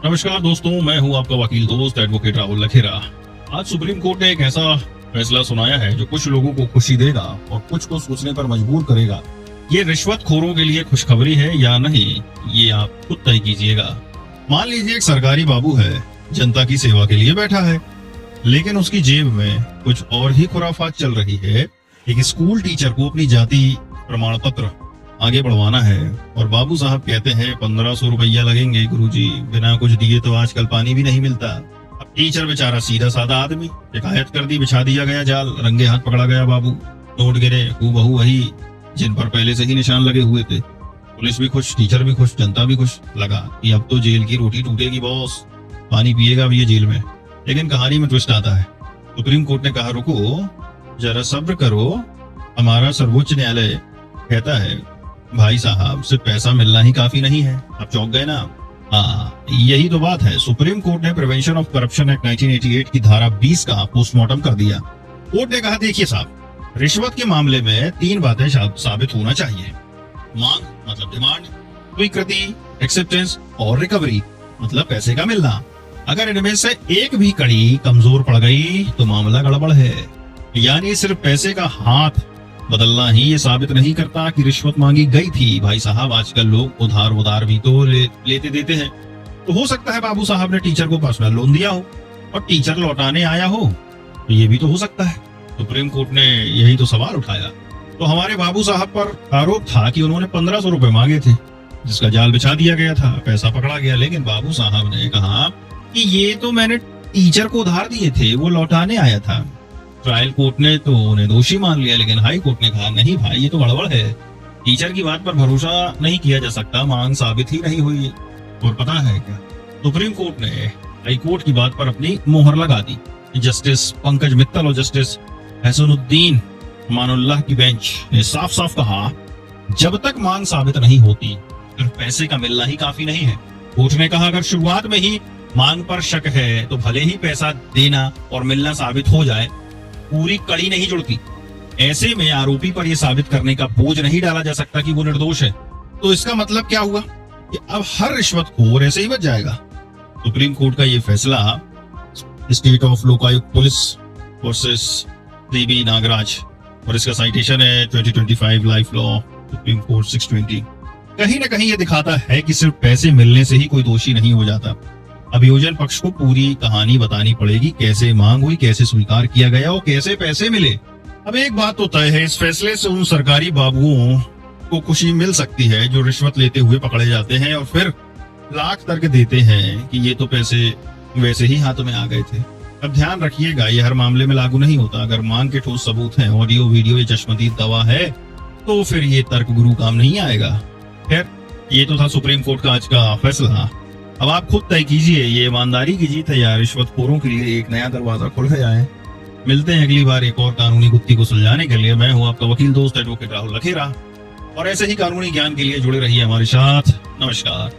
नमस्कार दोस्तों, मैं हूं आपका वकील दोस्त एडवोकेट राहुल लखेरा। आज सुप्रीम कोर्ट ने एक ऐसा फैसला सुनाया है जो कुछ लोगों को खुशी देगा और कुछ को सोचने पर मजबूर करेगा। ये रिश्वतखोरों के लिए खुशखबरी है या नहीं, ये आप खुद तय कीजिएगा। मान लीजिए एक सरकारी बाबू है, जनता की सेवा के लिए बैठा है, लेकिन उसकी जेब में कुछ और ही खुराफात चल रही है। एक स्कूल टीचर को अपनी जाति प्रमाण पत्र आगे बढ़वाना है और बाबू साहब कहते हैं 1500 रुपया लगेंगे गुरुजी, बिना कुछ दिए तो आजकल पानी भी नहीं मिलता। अब टीचर बेचारा सीधा साधा आदमी, शिकायत कर दी, बिछा दिया गया जाल, रंगे हाथ पकड़ा गया बाबू। नोट गिरे हूबहू वही जिन पर पहले से ही निशान लगे हुए थे। पुलिस भी खुश, टीचर भी खुश, जनता भी खुश। लगा कि अब तो जेल की रोटी टूटेगी बॉस, पानी पिएगा भी ये जेल में। लेकिन कहानी में ट्विस्ट आता है। सुप्रीम कोर्ट ने कहा रुको जरा सब्र करो, हमारा सर्वोच्च न्यायालय कहता है भाई साहब सिर्फ पैसा मिलना ही काफी नहीं है। आप चौंक गए ना? हाँ, यही तो बात है। सुप्रीम कोर्ट ने प्रिवेंशन ऑफ करप्शन एक्ट 1988 की धारा 20 का पोस्टमार्टम कर दिया। कोर्ट ने कहा देखिए साहब, रिश्वत के मामले में 3 बातें साबित होना चाहिए। मांग मतलब डिमांड, स्वीकृति एक्सेप्टेंस और रिकवरी मतलब पैसे का मिलना। अगर इनमें से एक भी कड़ी कमजोर पड़ गई तो मामला गड़बड़ है। यानी सिर्फ पैसे का हाथ बदलना ही ये साबित नहीं करता कि रिश्वत मांगी गई थी। भाई साहब आजकल लोग उधार भी तो लेते देते हैं। तो हो सकता है बाबू साहब ने टीचर को पर्सनल लोन दिया हो और टीचर लौटाने आया हो, तो ये भी तो हो सकता है। सुप्रीम कोर्ट ने यही तो सवाल उठाया। तो हमारे बाबू साहब पर आरोप था कि उन्होंने 1500 रुपए मांगे थे, जिसका जाल बिछा दिया गया था, पैसा पकड़ा गया। लेकिन बाबू साहब ने कहा कि ये तो मैंने टीचर को उधार दिए थे, वो लौटाने आया था। ट्रायल कोर्ट ने तो उन्हें दोषी मान लिया, लेकिन हाई कोर्ट ने कहा नहीं भाई ये तो गड़बड़ है, टीचर की बात पर भरोसा नहीं किया जा सकता, मांग साबित ही नहीं हुई। और पता है क्या, सुप्रीम कोर्ट ने हाई कोर्ट की बात पर अपनी मोहर लगा दी। जस्टिस पंकज मित्तल और जस्टिस हसनुद्दीन मानुल्लाह की बेंच ने साफ साफ कहा जब तक मांग साबित नहीं होती सिर्फ पैसे का मिलना ही काफी नहीं है। कोर्ट ने कहा अगर शुरुआत में ही मांग पर शक है तो भले ही पैसा देना और मिलना साबित हो जाए, पूरी कड़ी नहीं जुड़ती। ऐसे में आरोपी पर यह साबित करने का बोझ नहीं डाला जा सकता कि वो निर्दोष है। तो इसका मतलब क्या हुआ कि अब हर रिश्वतखोर ऐसे ही बच जाएगा। सुप्रीम कोर्ट का ये फैसला state of Lokayukta police versus CB Nagaraj, और इसका साइटेशन है 2025 लाइफ लॉ सुप्रीम कोर्ट 620। कहीं ना कहीं ये दिखाता है कि सिर्फ पैसे मिलने से ही कोई दोषी नहीं हो जाता। अभियोजन पक्ष को पूरी कहानी बतानी पड़ेगी, कैसे मांग हुई, कैसे स्वीकार किया गया और कैसे पैसे मिले। अब एक बात तो तय है, इस फैसले से उन सरकारी बाबुओं को खुशी मिल सकती है जो रिश्वत लेते हुए पकड़े जाते हैं और फिर लाख तर्क देते हैं कि ये तो पैसे वैसे ही हाथ में आ गए थे। अब ध्यान रखिएगा, ये हर मामले में लागू नहीं होता। अगर मांग के ठोस सबूत हैं, ऑडियो वीडियो या चश्मदीद गवाह है, तो फिर ये तर्क गुरु काम नहीं आएगा। खैर, ये तो था सुप्रीम कोर्ट का आज का फैसला। अब आप खुद तय कीजिए, ये ईमानदारी की जीत है या रिश्वतखोरों के लिए एक नया दरवाजा खुल गया है। मिलते हैं अगली बार एक और कानूनी गुत्थी को सुलझाने के लिए। मैं हूं आपका वकील दोस्त एडवोकेट राहुल लखेरा, और ऐसे ही कानूनी ज्ञान के लिए जुड़े रहिए हमारे साथ। नमस्कार।